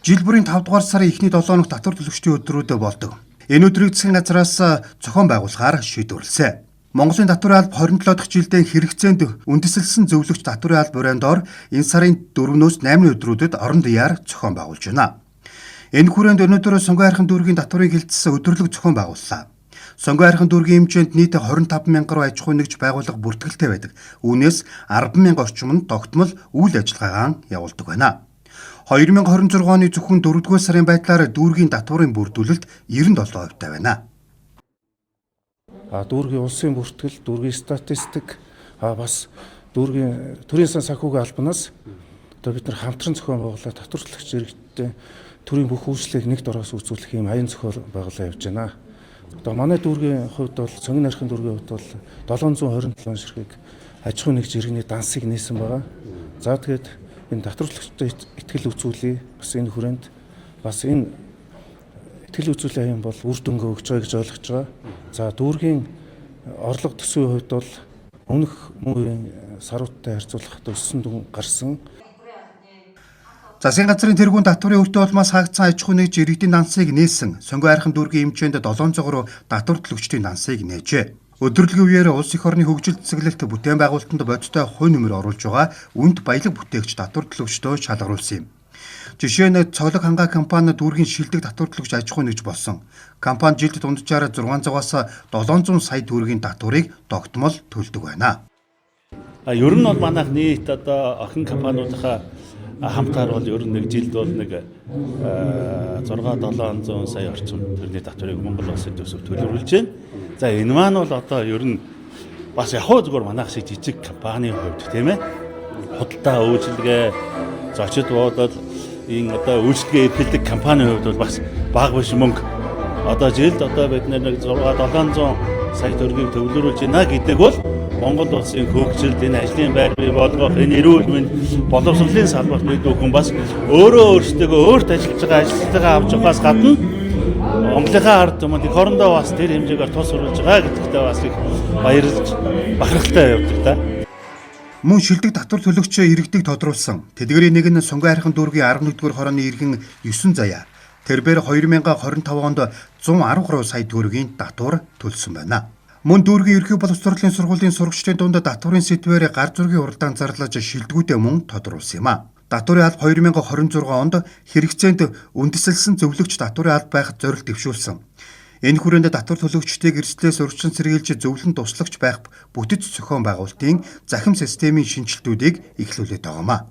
Жил бүрийн 5 дугаар сарын эхний 7 хоног татвар төлөгчдийн өдрүүд болдог. Энэ өдрийг засгийн газраас зохион байгуулахаар шийдвэрлэсэн. Монголын татварын алба 27 дахь жилдээ хэрэгцээнд үндэслэлсэн зөвлөгч татварын алба өрөөндор энэ сарын 4-өөс 8 өдрүүдэд орон даяар зохион байгуулж байна. Энэ хүрээнд өнөөдөр сонгон хайрхан дүүргийн татварын хилцээс өдөрлөг зохион байгууллаа. Сонгон хайрхан дүүргийн хэмжээнд нийт 25 мянга гаруй аж ахуй нэгж байгууллага бүртгэлтэй байдаг. Үүнээс 10 мянга орчим нь тогтмол үйл ажиллагаагаа явуулдаг байна. 2026 оны зөвхөн 4-р сарын байдлаар дүүргийн татварын бүрдүүлэлт 97% байна. Дүүргийн улсын бүртгэл, дүүргийн статистик, бас дүүргийн төрийн сан санхүүгийн албанаас бид нар хамтран зохион байгуулаад татвар төлөгч иргэдтэй төрийн бүх үйлчлэгийг нэг дороос үзүүлэх юм аян зохиол байгуулаад явж байна. Одоо манай дүүргийн хувьд бол сонгон хайрхан дүүргийн хувьд бол 727 ширхэг аж ахуй нэгж иргэний дансыг нээсэн байгаа. За тэгээд энэ татвар төлөгчтэй итгэл үзүүлээ. Бас энэ хүрээнд бас энэ итгэл үзүүлэх юм бол үр дүнгээ өгч байгаа гэж ойлгож байгаа. За дүүргийн орлого төсвийн хувьд бол өмнөх мөн саруудтай харьцуулахад өссөн дүн гарсан. Засгийн газрын тэргуун татварын өртөө улмаас хаагдсан аж ахуй нэгж иргэдийн дансыг нээсэн. Сонгон хайрхан дүүргийн хэмжээнд 700 гаруй татвар төлөгчдийн дансыг нээжээ. Өдөрлөгийн үеэр улс их орны хөгжил цэцэглэлт бүтээн байгуулалтанд бодиттой хувь нэмэр оруулж байгаа үнд баялаг бүтээгч татвар төлөгчдөө шалгаруулсан юм. Жишээ нь цолог хангаа компани дүүргийн шилдэг татвар төлөгч аж ахуй нэгж болсон. Компани жилд дунджаар 600-аас 700 сая төгрөгийн татварыг тогтмол төлдөг байна. Ер нь бол манайх нийт одоо охин компаниудынхаа хамтаар бол ер нь нэг жилд бол нэг 6-700 сая орчим төгрөгийн татварыг Монгол улсын төсөв төлөвлөж байна. За энэ маань бол одоо ер нь бас яхаа зүгээр манайх шиг жижиг компанийн хувьд тийм ээ худалдаа үйлчилгээ зочид буудал энэ одоо үйлчилгээ эрхэлдэг компанийн хувьд бол бас бага биш мөнгө одоо жилд одоо бид нэг 6-700 сая төгрөгийг төвлөрүүлж байна гэдэг бол Монгол улсын хөгжилд энэ ажлын байр бий болгох энэ эрүүл мэнд боловсролын салбарт бид бүхэн бас өөртөө өөрт ажиллаж байгаа ажилтнаа авч явахаас гадна Монголынхаа ард түмэнд их орондоо бас тэр хэмжээгээр тус оруулж байгаа гэдэгтээ бас их баярлж бахархалтай явдаг та. Мөн шилдэг татвар төлөгч иргэдийг тодруулсан. Тэдгэрийн нэг нь сонгон хайрхан дүүргийн 11-р хорооны иргэн 9 заяа. Тэрбээр 2025 онд 113 сая төгрөгийн татвар төлсөн байна. Мөн дүүргийн ерхий боловсролын сургуулийн сурагчдын дунд татварын сэдвээр гар зургийн уралдаан зарлаж шилдэгүүдээ мөн тодруулсан юм а. Татварын алба 2026 онд хэрэгцээнд үндэслэлсэн зөвлөгч татварын алба байх зорилт дэвшүүлсэн. Энэ хүрээнд татвар төлөгчдийг эрсдлээс урьдчилан сэргийлж зөвлөн туслагч байх бүтэц зохион байгуулалтын захим системийн шинжилтүүдийг эхлүүлээд байгаа юм а.